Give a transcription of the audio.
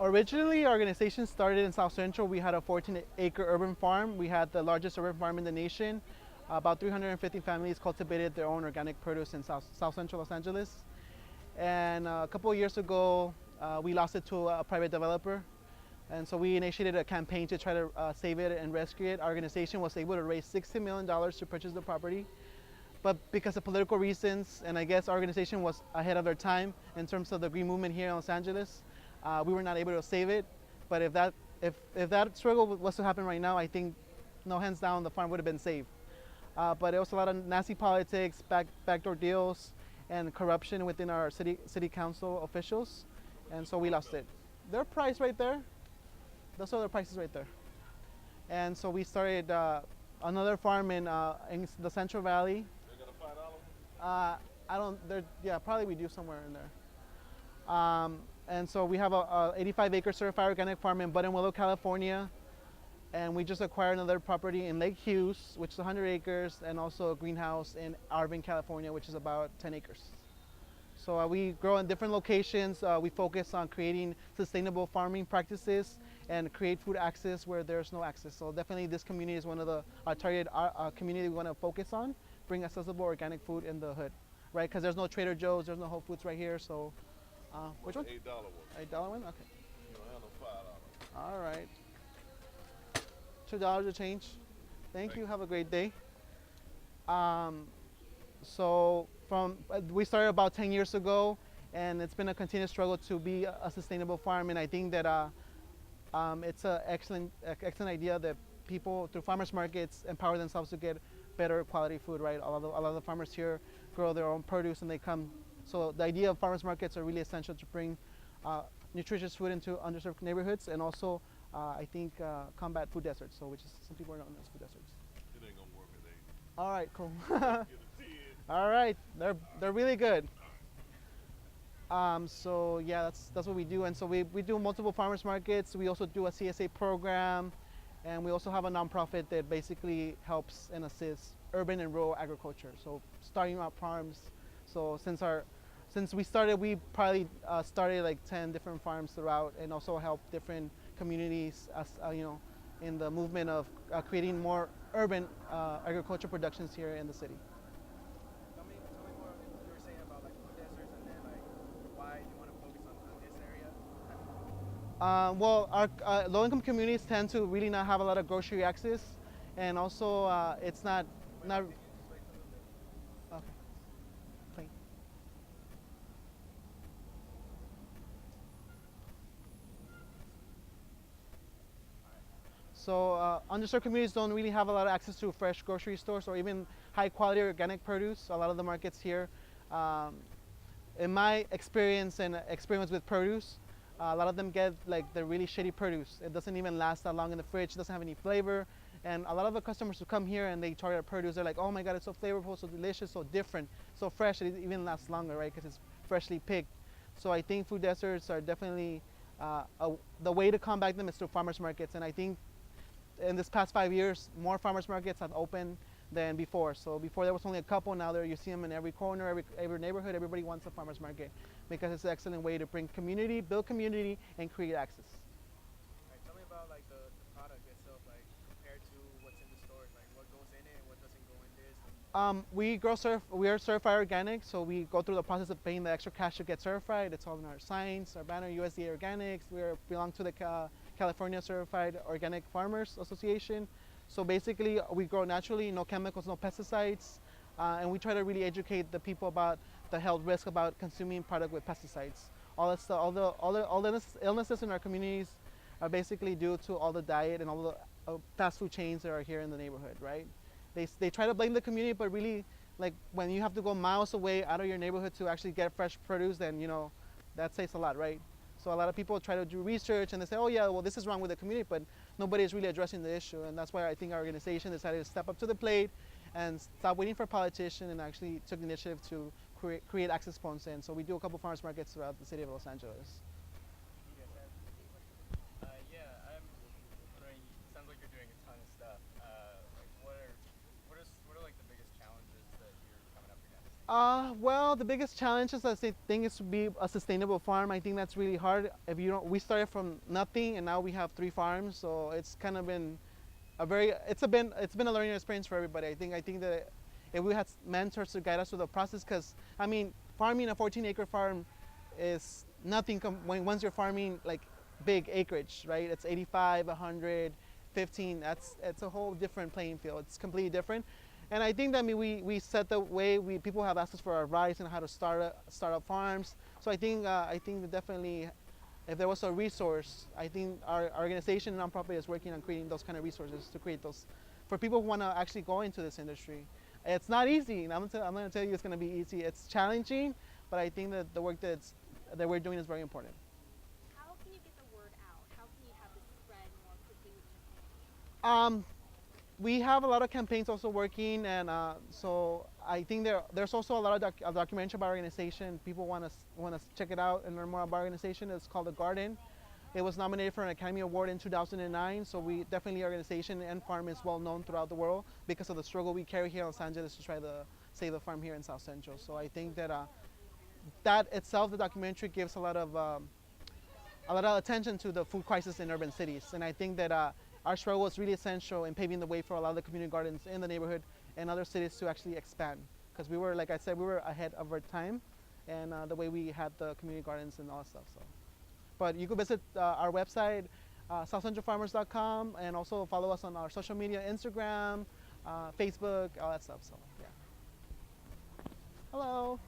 Originally, our organization started in South Central. We had a 14-acre urban farm. We had the largest urban farm in the nation. About 350 families cultivated their own organic produce in South Central Los Angeles. And a couple of years ago, we lost it to a private developer. And so we initiated a campaign to try to save it and rescue it. Our organization was able to raise $60 million to purchase the property. But because of political reasons, and I guess our organization was ahead of their time in terms of the green movement here in Los Angeles, we were not able to save it. But if that struggle was to happen right now, I think, no hands down, the farm would have been saved. But it was a lot of nasty politics, backdoor deals, and corruption within our city council officials, and so we lost it. Their price right there, those are the prices right there. And so we started another farm in the Central Valley. They got a $5 I don't. Yeah, probably we do somewhere in there. And so we have a 85-acre certified organic farm in Buttonwillow, California, and we just acquired another property in Lake Hughes, which is 100 acres, and also a greenhouse in Arvin, California, which is about 10 acres. So we grow in different locations. We focus on creating sustainable farming practices and create food access where there's no access. So definitely this community is one of the target community we want to focus on, bring accessible organic food in the hood, right? Because there's no Trader Joe's, there's no Whole Foods right here. So which one? $8 one. $8 one? Okay. You don't have no $5. All right. $2 a change. Thank you. Have a great day. So we started about 10 years ago, and it's been a continuous struggle to be a sustainable farm. And I think that it's an excellent idea that people through farmers markets empower themselves to get better quality food. Right, a lot of the farmers here grow their own produce, and they come. So the idea of farmers markets are really essential to bring nutritious food into underserved neighborhoods, and also I think combat food deserts. So which is some people are known as food deserts. It ain't gonna work at 8. All right, cool. Get a 10. All right, they're really good. So yeah, that's what we do, and so we do multiple farmers markets. We also do a CSA program, and we also have a nonprofit that basically helps and assists urban and rural agriculture. So starting up farms. So since we started, we probably started like 10 different farms throughout, and also help different communities as in the movement of creating more urban agriculture productions here in the city. Tell me more. You were saying about like food deserts, and then like why you want to focus on this area. Well, our low-income communities tend to really not have a lot of grocery access, and also it's not. Okay. Thank you. So underserved communities don't really have a lot of access to fresh grocery stores or even high-quality organic produce. A lot of the markets here, in my experience and experience with produce, a lot of them get like the really shitty produce. It doesn't even last that long in the fridge. It doesn't have any flavor. And a lot of the customers who come here and they try our produce, they're like, oh my God, it's so flavorful, so delicious, so different, so fresh. It even lasts longer, right? Because it's freshly picked. So I think food deserts are definitely the way to combat them is through farmers markets. And I think in this past 5 years, more farmers markets have opened than before. So before there was only a couple. Now you see them in every corner, every neighborhood. Everybody wants a farmers market because it's an excellent way to bring community, build community, and create access. Alright, tell me about like the product itself, like compared to what's in the stores, like what goes in it and what doesn't go in this. We are certified organic, so we go through the process of paying the extra cash to get certified. It's all in our signs, our banner, USDA Organics. We belong to the California Certified Organic Farmers Association. So basically, we grow naturally, no chemicals, no pesticides, and we try to really educate the people about the health risk about consuming product with pesticides. All that stuff, all the illnesses in our communities are basically due to all the diet and all the fast food chains that are here in the neighborhood, right? They try to blame the community, but really, like when you have to go miles away out of your neighborhood to actually get fresh produce, then that says a lot, right? So a lot of people try to do research and they say, oh yeah, well this is wrong with the community, but nobody is really addressing the issue, and that's why I think our organization decided to step up to the plate and stop waiting for politicians and actually took the initiative to create access points. And so we do a couple farmers markets throughout the city of Los Angeles. Yeah, I'm wondering. Sounds like you're doing a ton of stuff. Like, what are like the biggest challenges that you're coming up against? Well, the biggest challenge is I think is to be a sustainable farm. I think that's really hard. If you don't, we started from nothing and now we have 3 farms, so it's kind of been a very it's been a learning experience for everybody. I think that if we had mentors to guide us through the process, because I mean, farming a 14-acre farm is nothing when once you're farming like big acreage, right? It's 85, 100, 15. It's a whole different playing field. It's completely different. And I think that we set the way people have asked us for advice and how to start up farms. So I think that definitely if there was a resource, I think our organization and nonprofit is working on creating those kind of resources to create those for people who want to actually go into this industry. It's not easy, and I'm going to tell you it's going to be easy. It's challenging, but I think that the work that we're doing is very important. How can you get the word out? How can you have this spread more quickly with campaigns? Um, we have a lot of campaigns also working, and so I think there's also a lot of documentary about our organization. People want to check it out and learn more about our organization. It's called The Garden. It was nominated for an Academy Award in 2009. So we definitely organization and farm is well known throughout the world because of the struggle we carry here in Los Angeles to try to save the farm here in South Central. So I think that that itself, the documentary gives a lot of attention to the food crisis in urban cities. And I think that our struggle is really essential in paving the way for a lot of the community gardens in the neighborhood and other cities to actually expand. Because we were, like I said, we were ahead of our time and the way we had the community gardens and all that stuff. So, but you can visit our website, southcentralfarmers.com, and also follow us on our social media, Instagram, Facebook, all that stuff. So, yeah. Hello.